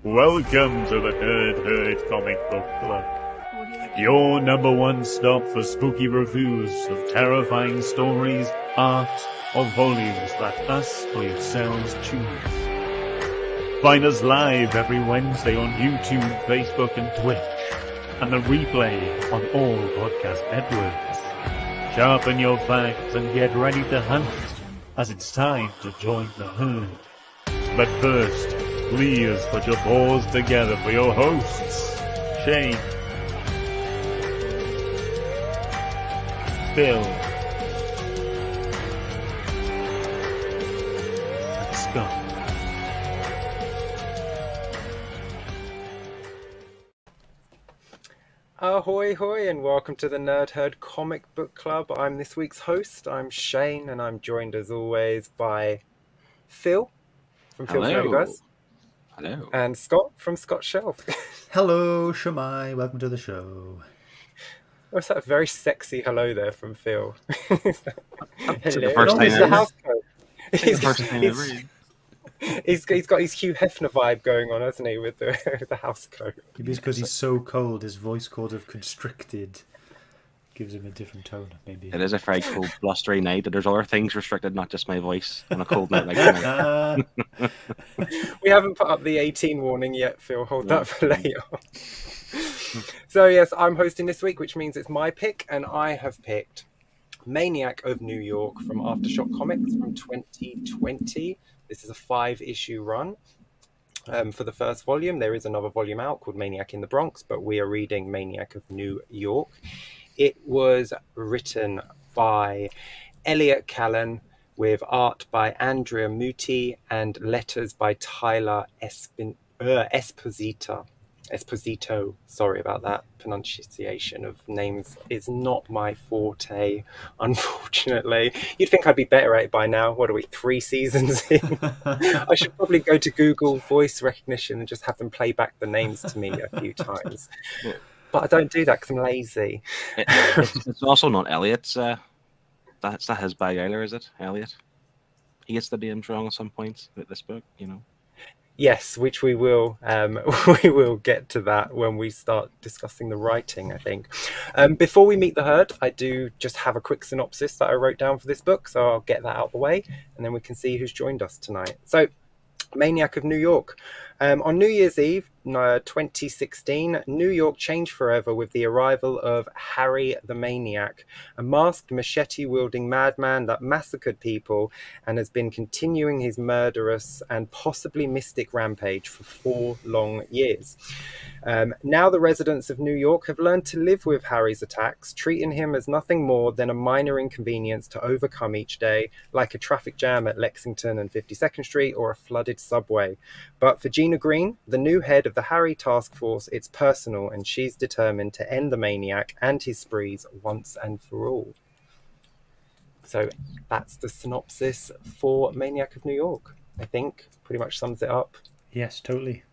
Welcome to the Herd Comic Book Club. Your number one stop for spooky reviews of terrifying stories, art, or volumes that us or yourselves choose. Find us live every Wednesday on YouTube, Facebook, and Twitch, and the replay on all podcast networks. Sharpen your fangs and get ready to hunt, as it's time to join the herd. But first, please put your paws together for your hosts, Shane, Phil, and Scott. Ahoy hoy and welcome to the Nerd Herd Comic Book Club. I'm this week's host, I'm Shane, and I'm joined as always by Phil from Phil's Nerdiverse. Hello. And Scott from Scott's Shelf. Hello, Shamai. Welcome to the show. What's that very sexy hello there from Phil? Hello. The first It's the house coat. He's got his Hugh Hefner vibe going on, hasn't he, with the house coat? Maybe it's because he's so cold, his voice could have constricted. Gives him a different tone, maybe. It is a very cold, blustery night. There's other things restricted, not just my voice on a cold night like tonight. We haven't put up the 18 warning yet, Phil. Hold that for later. So, yes, I'm hosting this week, which means it's my pick, and I have picked Maniac of New York from Aftershock Comics from 2020. This is a 5-issue run. For the first volume, there is another volume out called Maniac in the Bronx, but we are reading Maniac of New York. It was written by Elliott Kalan with art by Andrea Mutti and letters by Tyler Esposito. Sorry about that. Pronunciation of names is not my forte, unfortunately. You'd think I'd be better at it by now. What are we, 3 seasons in? I should probably go to Google voice recognition and just have them play back the names to me a few times. But I don't do that because I'm lazy. It's also not Elliot's. That's not his bag-eiler, is it? Elliot? He gets the names wrong at some points with this book, you know. Yes, which we will get to that when we start discussing the writing, I think. Before we meet the herd, I do just have a quick synopsis that I wrote down for this book, so I'll get that out of the way, and then we can see who's joined us tonight. So, Maniac of New York. On New Year's Eve, 2016, New York changed forever with the arrival of Harry the Maniac, a masked, machete-wielding madman that massacred people and has been continuing his murderous and possibly mystic rampage for 4 long years. Now the residents of New York have learned to live with Harry's attacks, treating him as nothing more than a minor inconvenience to overcome each day, like a traffic jam at Lexington and 52nd Street or a flooded subway. But for Gina Greene, the new head of the Harry Task Force, it's personal, and she's determined to end the maniac and his sprees once and for all. So that's the synopsis for Maniac of New York, I think. Pretty much sums it up. Yes, totally.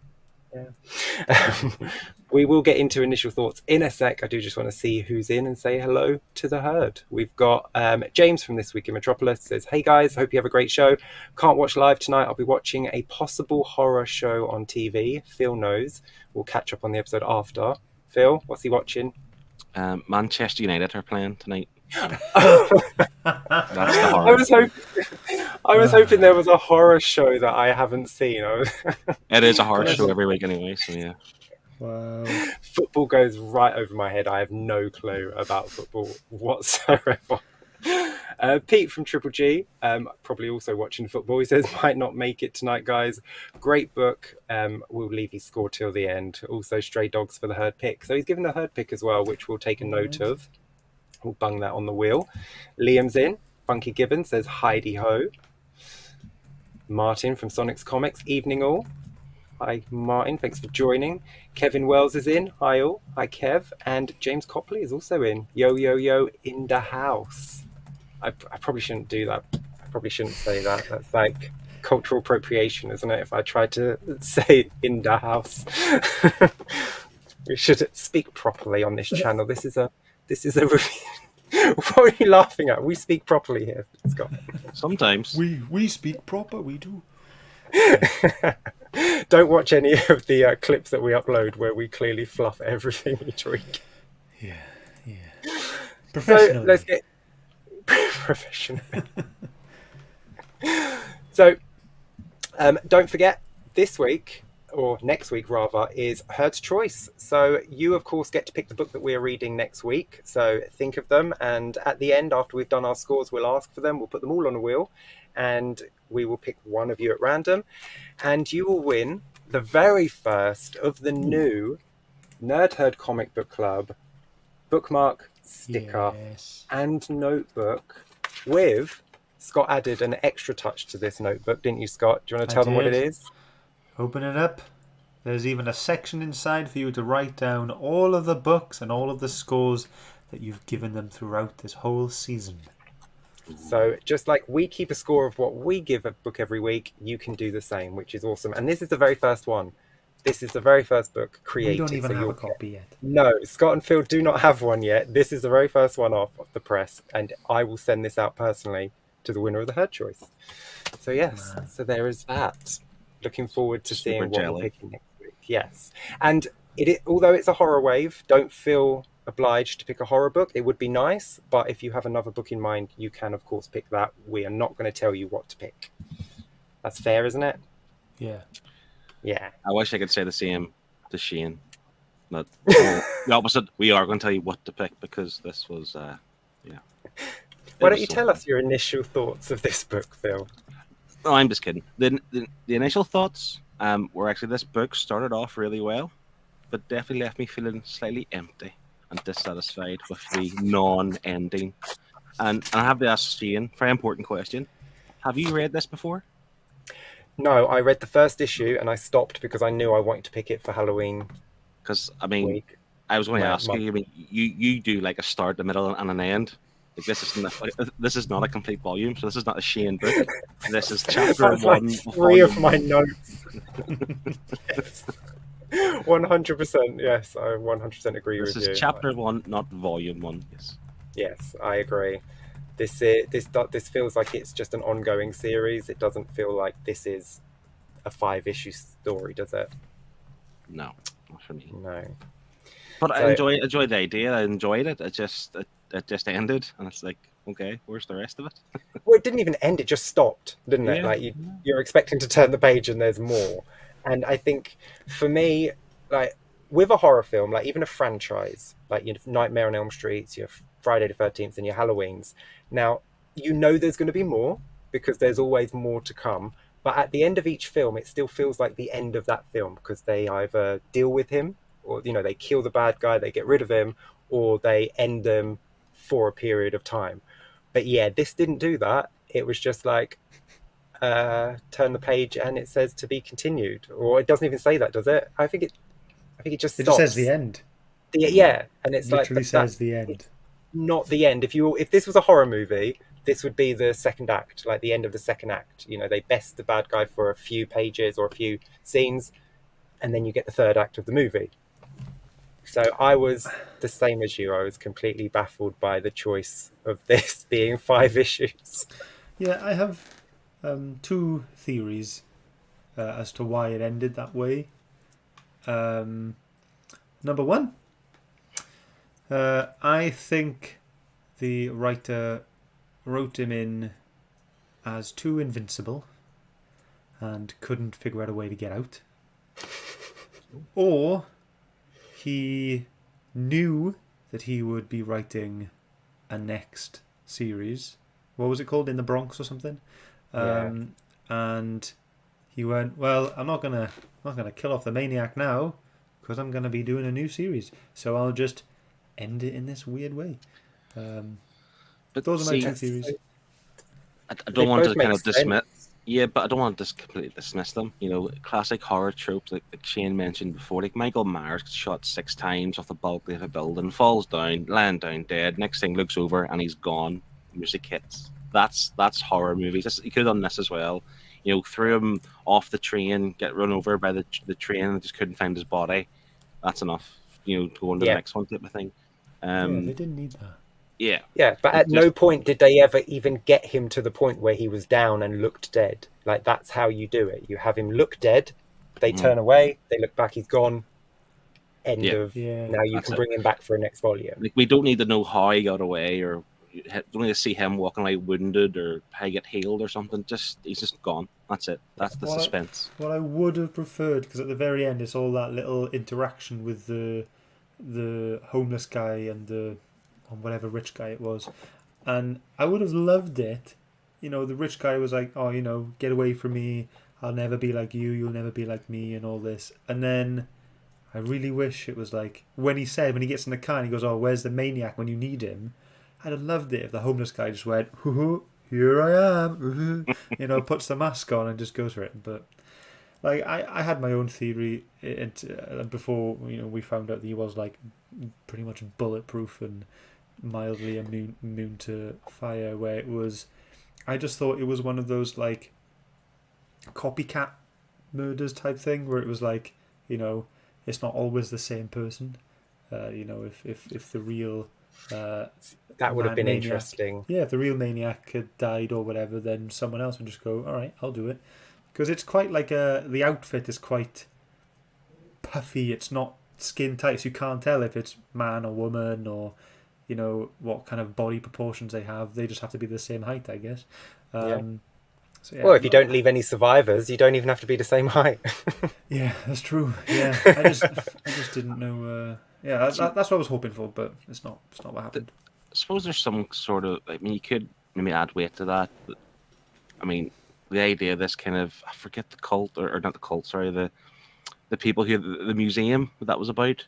Yeah. We will get into initial thoughts in a sec. I do just want to see who's in and say hello to the herd. We've got James from This Week in Metropolis says, "Hey guys, hope you have a great show. Can't watch live tonight. I'll be watching a possible horror show on TV. Phil knows. We'll catch up on the episode after. Phil, what's he watching?" Manchester United are playing tonight. That's the horror. I was hoping there was a horror show that I haven't seen. It is a horror show every week anyway, so yeah. Wow. Football goes right over my head. I have no clue about football whatsoever. Pete from Triple G, probably also watching football. He says, "Might not make it tonight, guys. Great book. We'll leave his score till the end. Also, Stray Dogs for the herd pick." So he's given a herd pick as well, which we'll take a note of. We'll bung that on the wheel. Liam's in. Funky Gibbon says, "Heidi ho." Martin from Sonic's Comics, "Evening all." Hi, Martin. Thanks for joining. Kevin Wells is in. Hi, all. Hi, Kev. And James Copley is also in. Yo, yo, yo, in the house. I probably shouldn't do that. I probably shouldn't say that. That's like cultural appropriation, isn't it? If I try to say in the house. We should speak properly on this channel. This is a review. What are you laughing at? We speak properly here, Scott. Sometimes. We speak proper, we do. Don't watch any of the clips that we upload where we clearly fluff everything each week. Yeah. So let's get professional. So don't forget, this week, or next week rather, is Herd's Choice. So you, of course, get to pick the book that we're reading next week. So think of them, and at the end, after we've done our scores, we'll ask for them. We'll put them all on a wheel, and we will pick one of you at random, and you will win the very first of the new Nerd Herd Comic Book Club bookmark, sticker, and notebook with... Scott added an extra touch to this notebook, didn't you, Scott? Do you want to tell them what it is? Open it up. There's even a section inside for you to write down all of the books and all of the scores that you've given them throughout this whole season. So just like we keep a score of what we give a book every week, you can do the same, which is awesome. And this is the very first one. This is the very first book created. We don't even have a copy yet. No, Scott and Phil do not have one yet. This is the very first one off the press, and I will send this out personally to the winner of the Herd Choice. So yes, so there is that. Looking forward to seeing what we're picking next week. Yes, and although it's a horror wave, don't feel obliged to pick a horror book. It would be nice, but if you have another book in mind, you can of course pick that. We are not going to tell you what to pick. That's fair, isn't it? Yeah. Yeah. I wish I could say the same to Shane. But the opposite. We are going to tell you what to pick because this was, Why don't you tell us your initial thoughts of this book, Phil? No, I'm just kidding. The initial thoughts were actually this book started off really well, but definitely left me feeling slightly empty and dissatisfied with the non-ending. And I have to ask Shane a very important question. Have you read this before? No, I read the first issue and I stopped because I knew I wanted to pick it for Halloween. Because, I mean, week. I was going to ask you, I mean, you do like a start, a middle, and an end. Like this is not a complete volume, so this is not a Shane book. This is chapter one. Like three of my notes. 100%, yes, I 100% agree with you. This is chapter one, not volume one. Yes. Yes, I agree. This feels like it's just an ongoing series. It doesn't feel like this is a 5-issue story, does it? No, not for me. No. But I enjoyed the idea. I enjoyed it. It just ended, and it's like, okay, where's the rest of it? Well, it didn't even end. It just stopped, didn't it? Yeah. Like you're expecting to turn the page, and there's more. And I think for me, like with a horror film, like even a franchise, like your Nightmare on Elm Street, your Friday the 13th, and your Halloweens. Now you know there's going to be more because there's always more to come. But at the end of each film, it still feels like the end of that film because they either deal with him, or they kill the bad guy, they get rid of him, or they end them for a period of time. But yeah, this didn't do that. It was just like turn the page and it says to be continued, or it doesn't even say that, does it? I think it just stops. It just says the end. Yeah, and it's literally says the end. Not the end. If this was a horror movie, this would be the second act, like the end of the second act. They best the bad guy for a few pages or a few scenes, and then you get the third act of the movie. So I was the same as you. I was completely baffled by the choice of this being 5 issues. Yeah, I have 2 theories as to why it ended that way. Number 1, I think the writer wrote him in as too invincible and couldn't figure out a way to get out. Or he knew that he would be writing a next series. What was it called? In the Bronx or something? Yeah. And he went, well, I'm not gonna kill off the Maniac now because I'm gonna be doing a new series. So I'll just end it in this weird way. But those are my 2 theories. I don't want to kind of dismiss. Yeah, but I don't want to just completely dismiss them. Classic horror tropes like Shane mentioned before. Like Michael Myers gets shot 6 times off the balcony of a building, falls down, lying down dead. Next thing, looks over and he's gone. Music hits. That's horror movies. He could have done this as well. Threw him off the train, get run over by the train, and just couldn't find his body. That's enough. To go on to the next one type of thing. Yeah, they didn't need that. Yeah. Yeah, but at no point did they ever even get him to the point where he was down and looked dead. Like, that's how you do it. You have him look dead, they turn away, they look back, he's gone. End of. Yeah. Now you can bring him back for a next volume. Like, we don't need to know how he got away, or don't need to see him walking away wounded or how he get healed or something. He's just gone. That's it. That's the suspense. What I would have preferred, because at the very end it's all that little interaction with the homeless guy and the whatever rich guy it was, and I would have loved it. You know, the rich guy was like, "Oh, you know, get away from me. I'll never be like you. You'll never be like me," and all this. And then I really wish it was like when he gets in the car and he goes, "Oh, where's the maniac when you need him?" I'd have loved it if the homeless guy just went, "Hoo-hoo, here I am," you know, puts the mask on and just goes for it. But like I had my own theory before, you know, we found out that he was like pretty much bulletproof and mildly immune to fire, where it was, I just thought it was one of those like copycat murders type thing, where it was like, you know, it's not always the same person. You know, if the real that would have been maniac, interesting. Yeah, if the real maniac had died or whatever, then someone else would just go, "All right, I'll do it," because it's quite like the outfit is quite puffy. It's not skin tight, so you can't tell if it's man or woman, or you know what kind of body proportions they have. They just have to be the same height, I guess. So, yeah, well, if you don't leave any survivors, you don't even have to be the same height. Yeah, that's true. Yeah, I just didn't know. Yeah, that's what I was hoping for, but it's not what happened. I suppose there's some sort of, I mean, you could maybe add weight to that, but I mean, the idea of this kind of, I forget the cult, or not the cult, sorry, the people who, the museum that was about.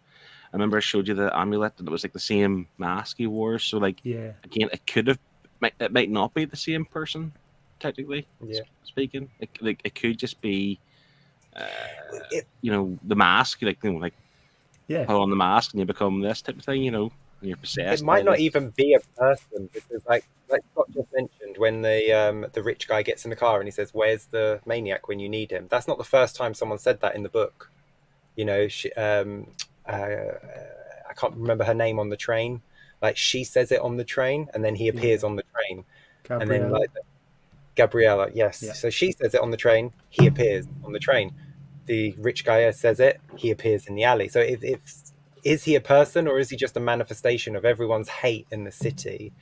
I remember I showed you the amulet, and it was like the same mask he wore. So, like, yeah, again, it might not be the same person, technically speaking. It could just be, you know, the mask, like, you know, like, yeah, put on the mask and you become this type of thing, you know, and you're possessed. It might not even be a person, because like Scott just mentioned, when the rich guy gets in the car and he says, "Where's the maniac when you need him?" That's not the first time someone said that in the book. You know, I can't remember her name on the train. Like, she says it on the train, and then he appears on the train. Gabriella. And then like Gabriella, yes. Yeah. So she says it on the train, he appears on the train. The rich guy says it, he appears in the alley. So is he a person, or is he just a manifestation of everyone's hate in the city?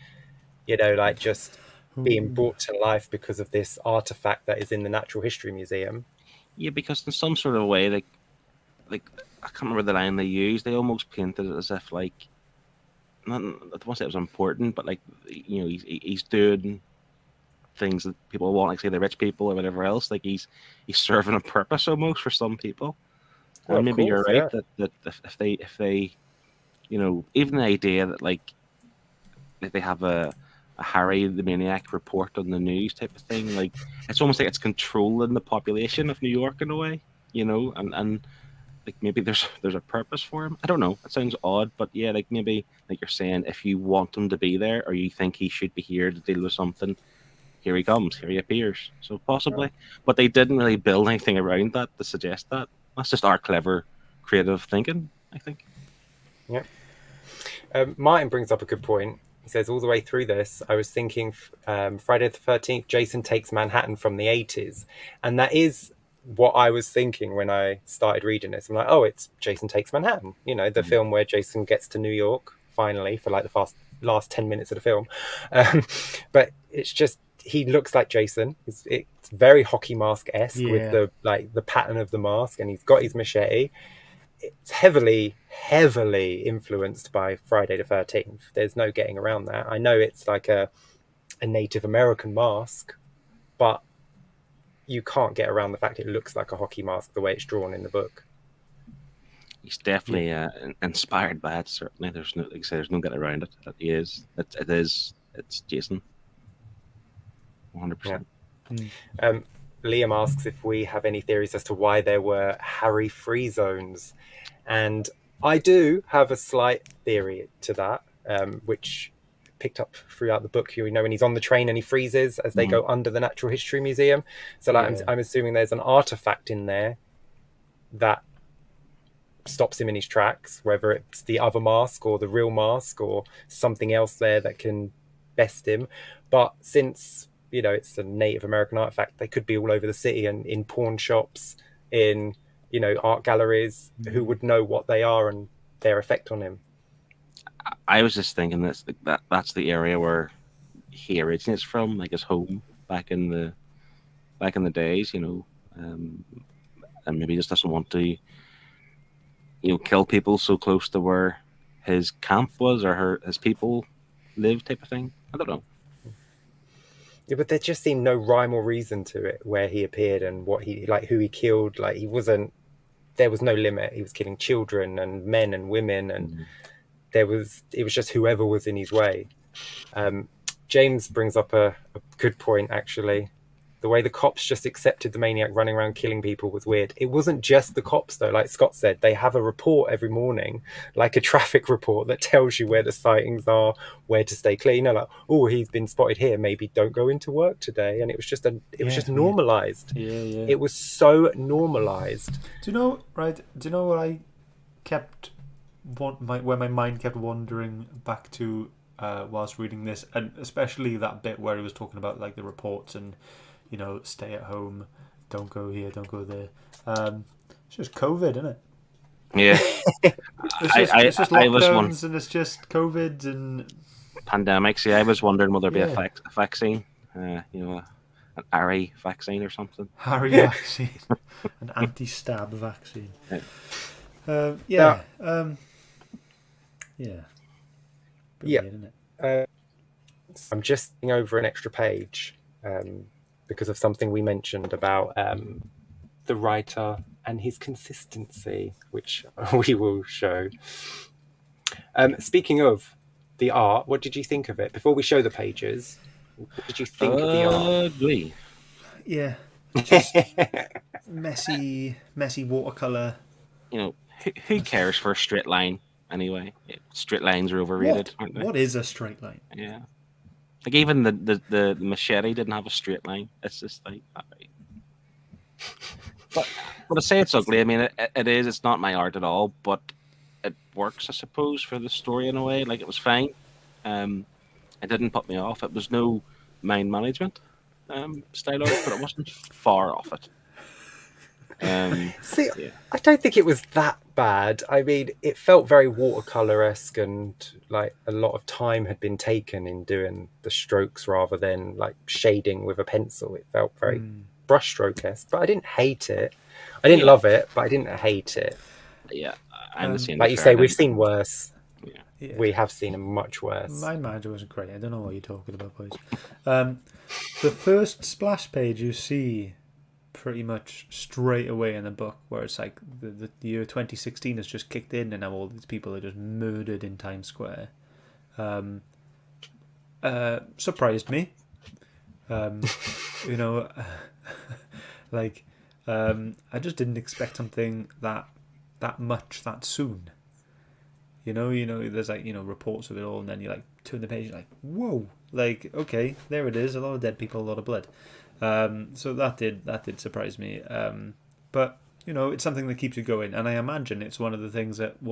You know, like just being brought to life because of this artifact that is in the Natural History Museum. Yeah, because in some sort of way, like I can't remember the line they used. They almost painted it as if, like, not, I don't want to say it was important, but like, you know, he's doing things that people want, like say the rich people or whatever else. Like he's serving a purpose almost for some people. Well, and maybe you're right that if they, you know, even the idea that like they have a Harry the Maniac report on the news type of thing, like it's almost like it's controlling the population of New York in a way, you know, and like maybe there's a purpose for him. I don't know. It sounds odd, but yeah, like maybe like you're saying, if you want him to be there or you think he should be here to deal with something, here he comes, here he appears. So possibly, but they didn't really build anything around that to suggest that. That's just our clever, creative thinking, I think. Yeah. Martin brings up a good point. He says, all the way through this, I was thinking Friday the 13th, Jason Takes Manhattan from the 80s. And that is what I was thinking when I started reading this. I'm like, oh, it's Jason Takes Manhattan. You know, the film where Jason gets to New York, finally, for like the last 10 minutes of the film. But it's just, he looks like Jason. It's very hockey mask-esque with the pattern of the mask, and he's got his machete. It's heavily influenced by Friday the 13th. There's no getting around that. I know it's like a Native American mask, but you can't get around the fact it looks like a hockey mask the way it's drawn in the book. He's definitely inspired by it. Certainly, there's no, like I say, there's no getting around it. It's Jason. 100%. Yeah. Liam asks if we have any theories as to why there were Harry free zones, and I do have a slight theory to that, which picked up throughout the book. You know, when he's on the train and he freezes as they go under the Natural History Museum. So, like, I'm assuming there's an artifact in there that stops him in his tracks, whether it's the other mask or the real mask or something else there that can best him. But since, you know, it's a Native American artifact, they could be all over the city and in pawn shops, in, you know, art galleries. Who would know what they are and their effect on him? I was just thinking that's the area where he originates from, like his home back in the days, you know, and maybe he just doesn't want to, you know, kill people so close to where his camp was or his people live, type of thing. I don't know. Yeah, but there just seemed no rhyme or reason to it, where he appeared and what he, like, who he killed. Like, there was no limit. He was killing children and men and women, and it was just whoever was in his way. James brings up a good point, actually. The way the cops just accepted the maniac running around killing people was weird. It wasn't just the cops, though. Like Scott said, they have a report every morning, like a traffic report that tells you where the sightings are, where to stay clean. Like, oh, he's been spotted here. Maybe don't go into work today. And it was just normalized. Yeah. It was so normalized. Do you know what I kept where my mind kept wandering back to whilst reading this, and especially that bit where he was talking about like the reports and, you know, stay at home, don't go here, don't go there. It's just COVID, isn't it? Yeah. It's just lockdowns and it's just COVID and pandemics. Yeah, I was wondering would there be a vaccine, you know, an Harry vaccine or something. Harry vaccine, an anti-stab vaccine. Yeah. Brilliant, isn't it? I'm just going over an extra page because of something we mentioned about the writer and his consistency, which we will show. Speaking of the art, what did you think of it? Before we show the pages, what did you think of the art? Ugly. Yeah. Just messy watercolour. You know, who cares for a straight line anyway? Straight lines are overrated, aren't they? What is a straight line? Yeah. Like even the machete didn't have a straight line. It's just like, alright. But I say it's ugly. I mean, it is. It's not my art at all, but it works, I suppose, for the story in a way. Like, it was fine. It didn't put me off. It was no mind management style art, but it wasn't far off it. See, yeah. I don't think it was that bad. I mean, it felt very watercolor-esque, and like a lot of time had been taken in doing the strokes rather than like shading with a pencil. It felt very brushstroke-esque, but I didn't hate it. I didn't love it, but I didn't hate it. Yeah, I'm the same. Like you say, we've seen worse. Yeah. We have seen a much worse. My manager wasn't great. I don't know what you're talking about, boys. The first splash page you see pretty much straight away in the book, where it's like the year 2016 has just kicked in and now all these people are just murdered in Times Square. Surprised me. You know, like I just didn't expect something that much that soon. You know, there's like, you know, reports of it all, and then you like turn the page, you're like, whoa, like, okay, there it is, a lot of dead people, a lot of blood. So that did surprise me. But you know, it's something that keeps you going, and I imagine it's one of the things that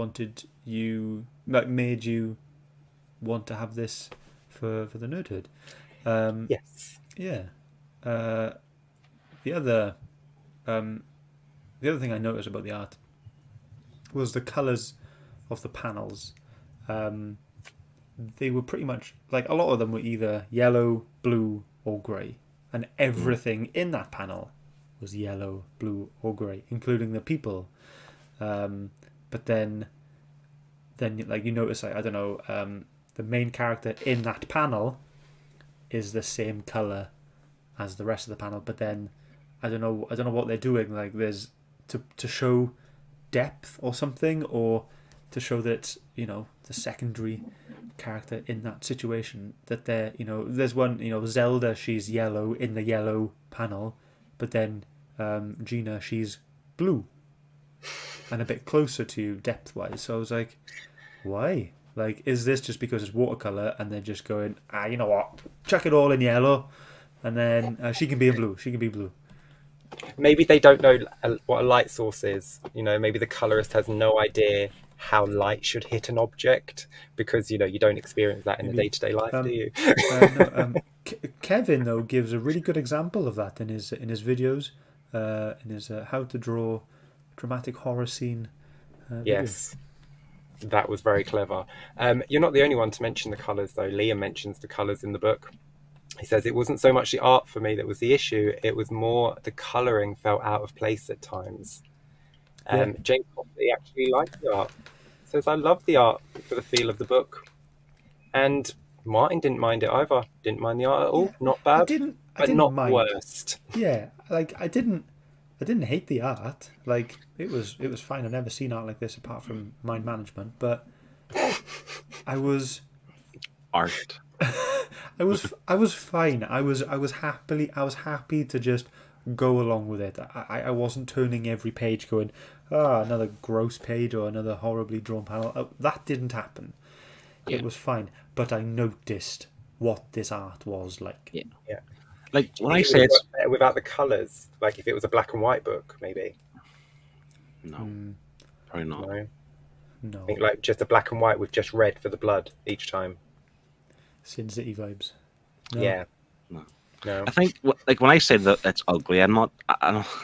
made you want to have this for the Nerdhood. Yes. Yeah. The other thing I noticed about the art was the colours of the panels. They were pretty much like, a lot of them were either yellow, blue, or grey, and everything in that panel was yellow, blue, or grey, including the people. But then like you notice, like, I don't know, the main character in that panel is the same colour as the rest of the panel, but then I don't know what they're doing. Like, there's to show depth or something, or to show that, you know, the secondary character in that situation, that they're, you know, there's one, you know, Zelda, she's yellow in the yellow panel, but then Gina, she's blue and a bit closer to you depth wise. So I was like, why? Like, is this just because it's watercolor and they're just going, you know what, chuck it all in yellow, and then she can be in blue, she can be blue? Maybe they don't know what a light source is. Maybe the colorist has no idea how light should hit an object because you don't experience that in the day-to-day life, do you? No, Kevin though gives a really good example of that in his videos, in his how to draw dramatic horror scene. Yes, that was very clever. You're not the only one to mention the colors though. Liam mentions the colors in the book. He says it wasn't so much the art for me that was the issue, it was more the colouring felt out of place at times. James Copley actually liked the art. He says, I love the art for the feel of the book. And Martin didn't mind it either. Didn't mind the art at all. Yeah, Not bad, I didn't not mind. worst. Yeah, like I didn't hate the art. Like it was fine. I've never seen art like this apart from Mind Management, but I was art. I was fine. I was happy to just go along with it. I wasn't turning every page going, another gross page or another horribly drawn panel. That didn't happen. Yeah. It was fine. But I noticed what this art was like. Yeah. Like when I say it's without the colours, like if it was a black and white book, maybe. No, probably not. No. I think like just a black and white with just red for the blood each time. Sin City vibes. No. Yeah. No. I think like when I say that it's ugly, I know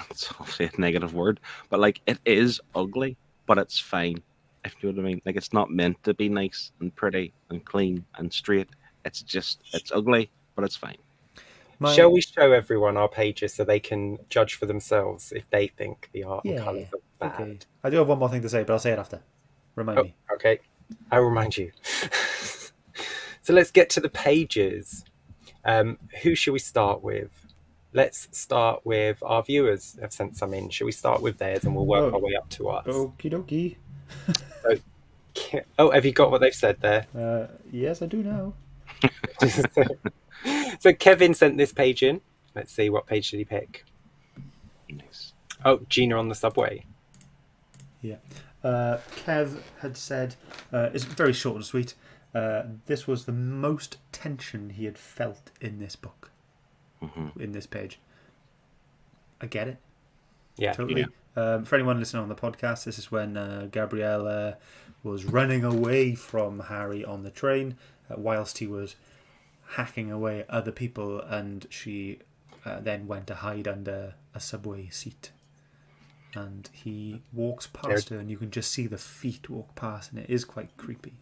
it's obviously a negative word, but like it is ugly, but it's fine. If you know what I mean. Like it's not meant to be nice and pretty and clean and straight. It's ugly, but it's fine. Shall we show everyone our pages so they can judge for themselves if they think the art and colours are bad? Okay. I do have one more thing to say, but I'll say it after. Remind me. Okay. I'll remind you. So let's get to the pages. Who should we start with? Let's start with our viewers have sent some in. Shall we start with theirs and we'll work our way up to us? Okie dokie. Have you got what they've said there? Yes, I do now. So Kevin sent this page in. Let's see, what page did he pick? Nice. Oh, Gina on the subway. Yeah. Kev had said, it's very short and sweet. This was the most tension he had felt in this book, in this page. I get it. Yeah, totally. Yeah. For anyone listening on the podcast, this is when Gabriella was running away from Harry on the train whilst he was hacking away at other people, and she then went to hide under a subway seat. And he walks past her, and you can just see the feet walk past, and it is quite creepy.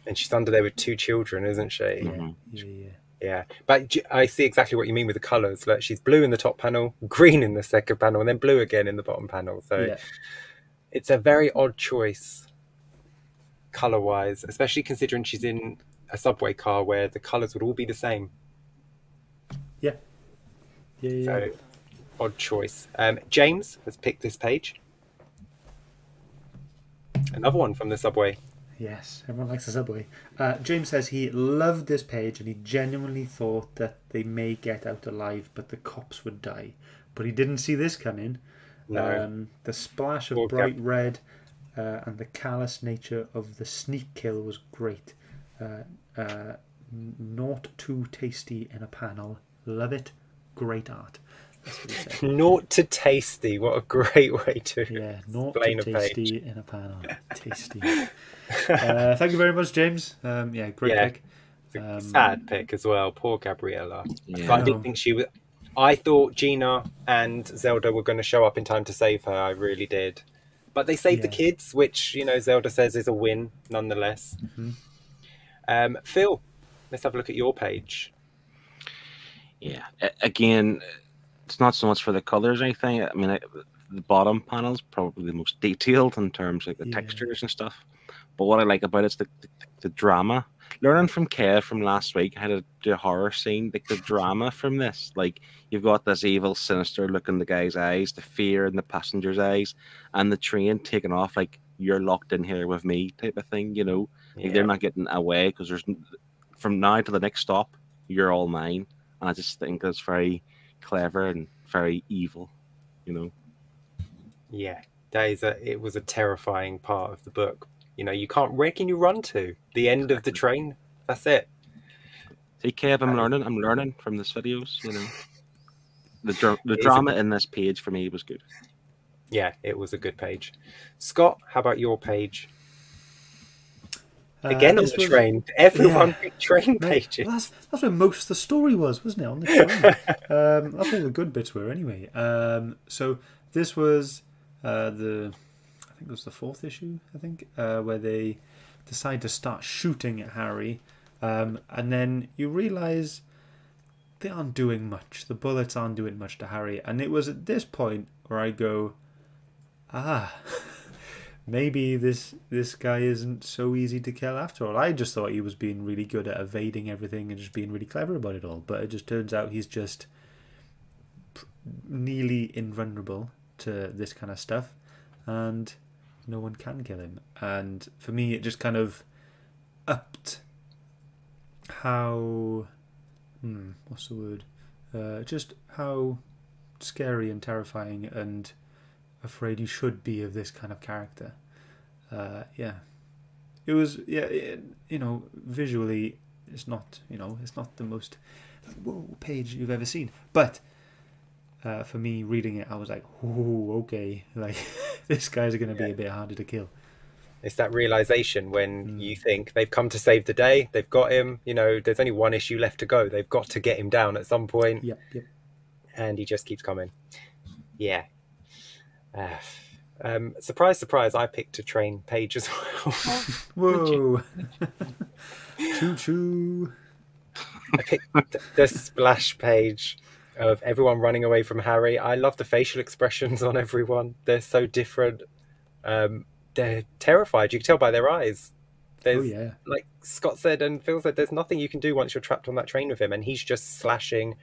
And she's under there with 2 children, isn't she? Mm-hmm. Yeah. But I see exactly what you mean with the colours. Like she's blue in the top panel, green in the second panel, and then blue again in the bottom panel. So it's a very odd choice, colour-wise, especially considering she's in a subway car where the colours would all be the same. Yeah. So, odd choice. James has picked this page. Another one from the subway. Yes, everyone likes the subway. James says he loved this page and he genuinely thought that they may get out alive, but the cops would die. But he didn't see this coming. No. The splash of bright red and the callous nature of the sneak kill was great. Not too tasty in a panel. Love it. Great art. That's what he said. Not too tasty. What a great way to not explain too a page. Tasty in a panel. Tasty. Thank you very much, James. Great pick. Sad pick as well. Poor Gabriella. Yeah. But I didn't think she was. I thought Gina and Zelda were going to show up in time to save her. I really did. But they saved the kids, which Zelda says is a win nonetheless. Mm-hmm. Phil, let's have a look at your page. Yeah. Again, it's not so much for the colours or anything. I mean, the bottom panel is probably the most detailed in terms of the textures and stuff. But what I like about it is the drama. Learning from Kev from last week how to do a horror scene, like the drama from this. Like you've got this evil, sinister look in the guy's eyes, the fear in the passenger's eyes, and the train taking off like you're locked in here with me type of thing. Like they're not getting away because there's from now to the next stop, you're all mine. And I just think that's very clever and very evil, Yeah, it was a terrifying part of the book. Where can you run to? The end of the train? That's it. See, Kev, I'm learning from this videos, The drama in this page for me was good. Yeah, it was a good page. Scott, how about your page? Again on the train. Everyone picked train pages. Well, that's where most of the story was, wasn't it? On the train. That's all the good bits were, anyway. So this was I think it was the 4th issue. I think where they decide to start shooting at Harry, and then you realise they aren't doing much. The bullets aren't doing much to Harry, and it was at this point where I go, maybe this guy isn't so easy to kill after all. I just thought he was being really good at evading everything and just being really clever about it all. But it just turns out he's just nearly invulnerable to this kind of stuff. And no one can kill him. And for me, it just kind of upped how... what's the word? Just how scary and terrifying and afraid you should be of this kind of character. It was visually it's not the most page you've ever seen, but for me reading it I was like, oh, okay, like this guy's going to be a bit harder to kill. It's that realization when you think they've come to save the day, they've got him, there's only one issue left to go, they've got to get him down at some point. Yep. And he just keeps coming. Surprise, surprise, I picked a train page as well. Whoa. Choo-choo. I picked the splash page of everyone running away from Harry. I love the facial expressions on everyone. They're so different. They're terrified. You can tell by their eyes. Like Scott said and Phil said, there's nothing you can do once you're trapped on that train with him, and he's just slashing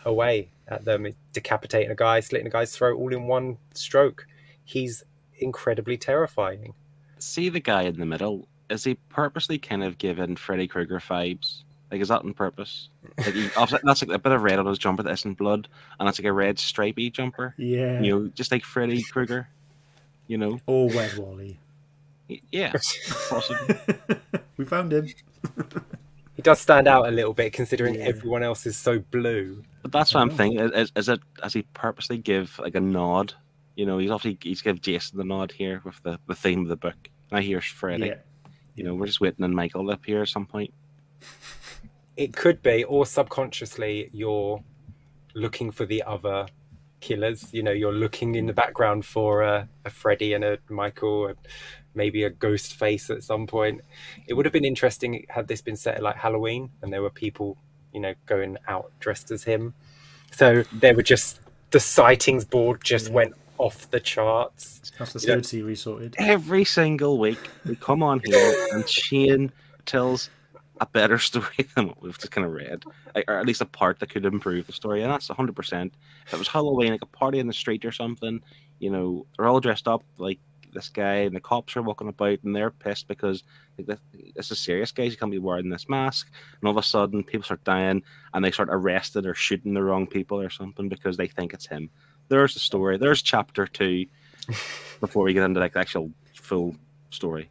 away at them, decapitating a guy, slitting a guy's throat all in one stroke. He's incredibly terrifying. See the guy in the middle? Is he purposely kind of giving Freddy Krueger vibes? Like, is that on purpose? Like that's like a bit of red on his jumper that isn't blood, and that's like a red stripy jumper. Yeah. Just like Freddy Krueger. Or Wes Wally. Yeah, possibly. We found him. He does stand out a little bit considering everyone else is so blue. But that's what I'm thinking. Has he purposely give like a nod? He's give Jason the nod here with the theme of the book. And I hear Freddy. Yeah. We're just waiting on Michael to appear at some point. It could be, or subconsciously you're looking for the other killers. You're looking in the background for a Freddy and a Michael, maybe a ghost face at some point. It would have been interesting had this been set at like Halloween and there were people, going out dressed as him. So there were just the sightings board went off the charts. That's the third series sorted. Every single week we come on here and Shane tells a better story than what we've just kind of read, or at least a part that could improve the story, and that's 100%. If it was Halloween, like a party in the street or something, they're all dressed up like this guy, and the cops are walking about, and they're pissed because this is serious, guys. You can't be wearing this mask, and all of a sudden people start dying, and they start arrested or shooting the wrong people or something because they think it's him. There's the story. There's chapter 2 before we get into like the actual full story.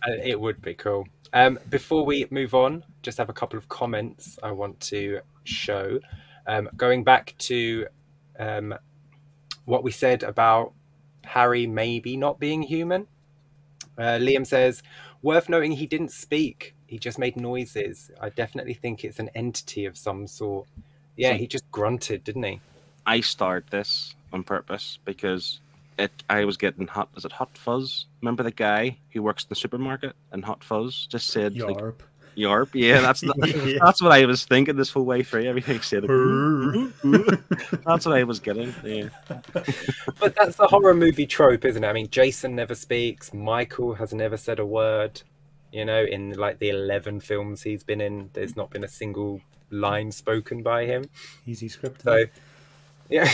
It would be cool. Before we move on, just have a couple of comments I want to show. Going back to what we said about Harry maybe not being human. Liam says, worth noting he didn't speak. He just made noises. I definitely think it's an entity of some sort. Yeah, he just grunted, didn't he? I started this on purpose because I was getting Hot Fuzz? Remember the guy who works in the supermarket and Hot Fuzz just said Yarp. Yarp, yeah, that's what I was thinking this whole way through. Everything said that's what I was getting. Yeah. But that's the horror movie trope, isn't it? I mean, Jason never speaks, Michael has never said a word. In like the 11 films he's been in, there's not been a single line spoken by him. Easy script. So yeah.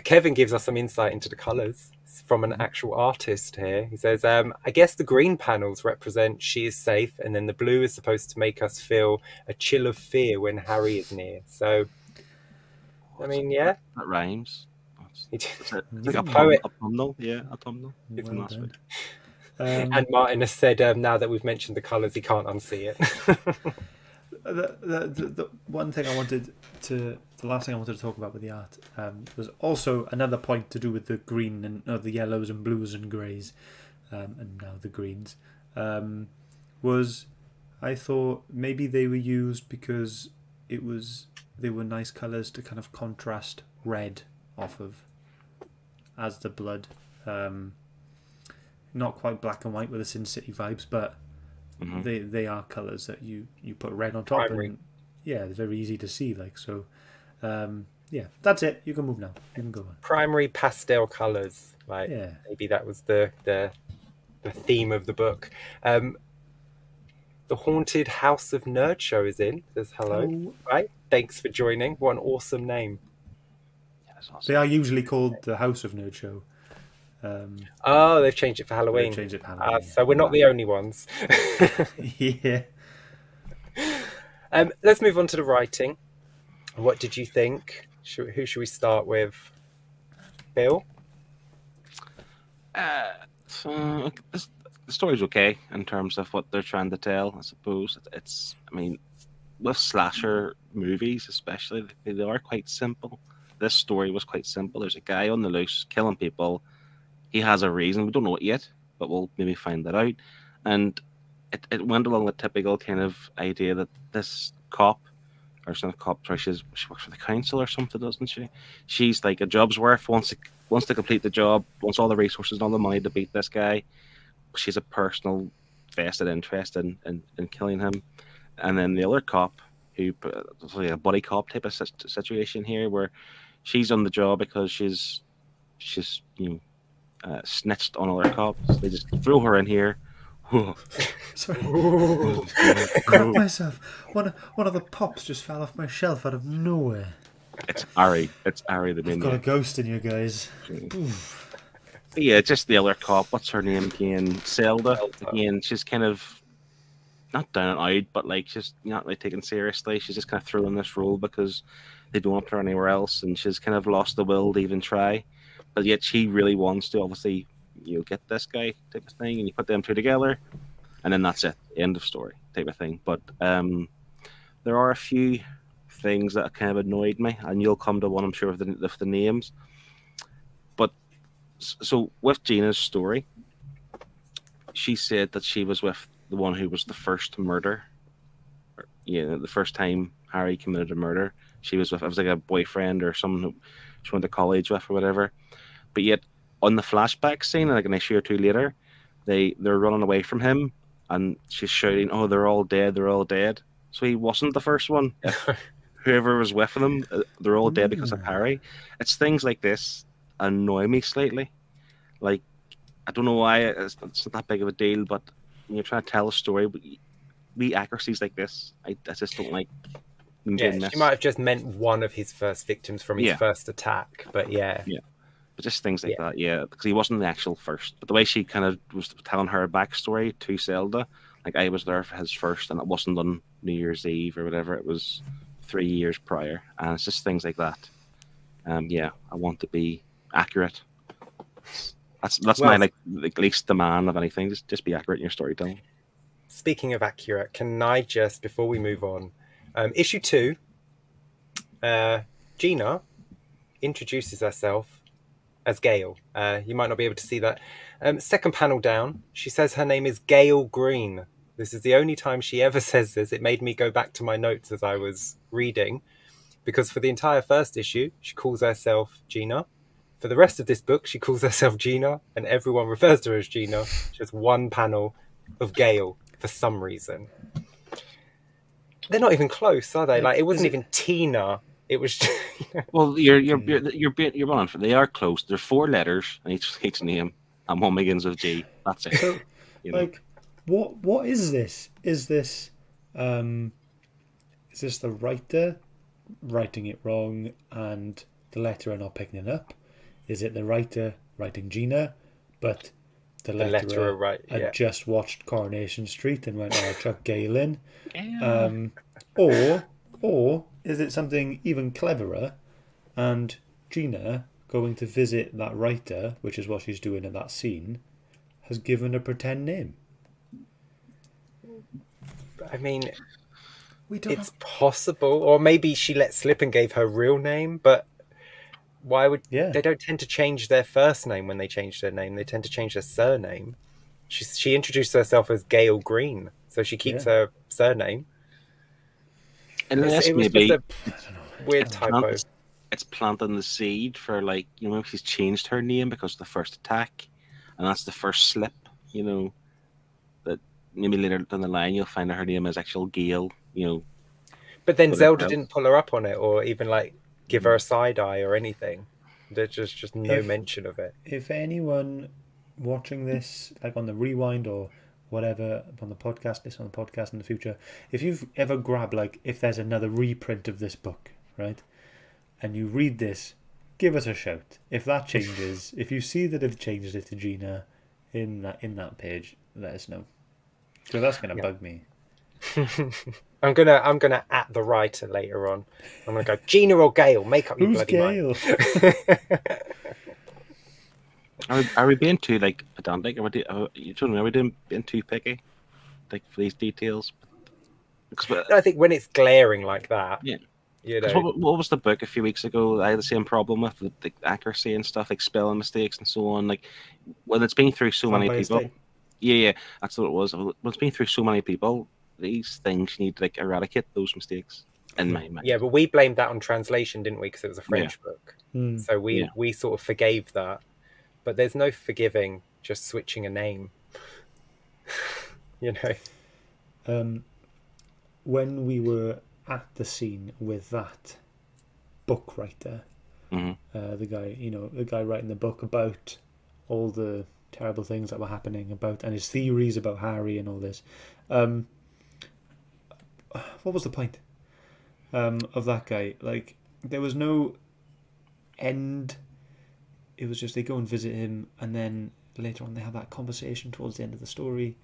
Kevin gives us some insight into the colours from an actual artist here. He says, I guess the green panels represent she is safe, and then the blue is supposed to make us feel a chill of fear when Harry is near. So, I mean, yeah. That rhymes. It's like a poet. Autumnal. Yeah, autumnal. Well and Martin has said, now that we've mentioned the colours, he can't unsee it. the one thing I wanted to, the last thing I wanted to talk about with the art was also another point to do with the green and the yellows and blues and greys, and now the greens, was I thought maybe they were used because they were nice colours to kind of contrast red off of as the blood. Not quite black and white with the Sin City vibes, but they are colours that you put red on top. Primary. And yeah, they're very easy to see. Like so, yeah, that's it. You can move now. You can go on. Primary pastel colours. Like maybe that was the theme of the book. The Haunted House of Nerd Show is in. Says hello. Right. Thanks for joining. What an awesome name. Yeah, that's awesome. They are usually called the House of Nerd Show. They've changed it for Halloween. They've changed it for Halloween, So we're not the only ones. Yeah. Let's move on to the writing. What did you think? Who should we start with? Bill? So the story's okay in terms of what they're trying to tell, I suppose. I mean, with slasher movies especially, they are quite simple. This story was quite simple. There's a guy on the loose killing people. He has a reason. We don't know it yet, but we'll maybe find that out. And it went along the typical kind of idea that this cop, or it's not a cop, sorry, she works for the council or something, doesn't she? She's like a job's worth, wants to complete the job, wants all the resources and all the money to beat this guy. She's a personal vested interest in killing him. And then the other cop, who like a buddy cop type of situation here, where she's on the job because she's snitched on other cops. They just throw her in here. Sorry. Crap myself. One of the pops just fell off my shelf out of nowhere. It's Ari. It's Ari the Maniac. Got a ghost in you guys. But yeah, just the other cop. What's her name again? Zelda. Again, she's kind of not down and out, but like she's not really taken seriously. She's just kind of thrown in this role because they don't want her anywhere else, and she's kind of lost the will to even try. But yet she really wants to, obviously, get this guy type of thing, and you put them two together, and then that's it, end of story type of thing. But there are a few things that kind of annoyed me, and you'll come to one, I'm sure, of the names. But so with Gina's story, she said that she was with the one who was the first murder. The first time Harry committed a murder, she was with. It was like a boyfriend or someone who she went to college with or whatever. But yet, on the flashback scene, like an issue or two later, they're running away from him, and she's shouting, "Oh, they're all dead! They're all dead!" So he wasn't the first one. Whoever was with them, they're all dead because of Harry. It's things like this annoy me slightly. Like, I don't know why it's not that big of a deal, but when you're trying to tell a story, wee accuracies like this, I just don't like. Yeah, she might have just meant one of his first victims from his first attack, but yeah. But just things like that, because he wasn't the actual first. But the way she kind of was telling her backstory to Zelda, like I was there for his first, and it wasn't on New Year's Eve or whatever. It was 3 years prior, and it's just things like that. I want to be accurate. That's my like least demand of anything. Just be accurate in your storytelling. Speaking of accurate, can I just, before we move on, issue 2, Gina introduces herself as Gail. You might not be able to see that. Second panel down, she says her name is Gail Greene. This is the only time she ever says this. It made me go back to my notes as I was reading, because for the entire first issue, she calls herself Gina. For the rest of this book, she calls herself Gina, and everyone refers to her as Gina. Just one panel of Gail for some reason. They're not even close, are they? Like, it wasn't even Tina. It was. Well, you're wrong. They are close. There's 4 letters in each name, and one begins with G. That's it. So, like, what is this? Is this the writer writing it wrong and the letterer not picking it up? Is it the writer writing Gina, but the letterer had just watched Coronation Street and went, "Oh, chuck Gail in"? Or is it something even cleverer, and Gina, going to visit that writer, which is what she's doing in that scene, has given a pretend name? I mean, It's possible, or maybe she let slip and gave her real name, but why would they don't tend to change their first name when they change their name? They tend to change their surname. She introduced herself as Gail Green, so she keeps her surname. Unless it was maybe just a weird typo. It's planting the seed for, like, you know, she's changed her name because of the first attack, and that's the first slip. You know, that maybe later down the line you'll find out her name is actual Gail. You know, but then Zelda didn't pull her up on it, or even like give her a side eye or anything. There's just no mention of it. If anyone watching this, like on the rewind or whatever, on the podcast, listen on the podcast in the future, if you've ever grabbed, like, if there's another reprint of this book, right, and you read this, give us a shout. If that changes, if you see that they've changed it to Gina in that page, let us know. So that's gonna bug me. I'm gonna at the writer later on. I'm gonna go, Gina or Gail, make up your bloody mind. Are we being too, like, pedantic? Are we being too picky, like, for these details? I think when it's glaring like that, you know. What was the book a few weeks ago I had the same problem with the accuracy and stuff, like spelling mistakes and so on. Like, when it's been through so many people. Yeah, that's what it was. When it's been through so many people, these things, you need to, like, eradicate those mistakes in my mind. Yeah, but we blamed that on translation, didn't we? Because it was a French book. So we sort of forgave that. But there's no forgiving just switching a name. You know? When we were at the scene with that book writer, the guy writing the book about all the terrible things that were happening about, and his theories about Harry and all this, what was the point of that guy? Like, there was no end. It was just they go and visit him, and then later on they have that conversation towards the end of the story.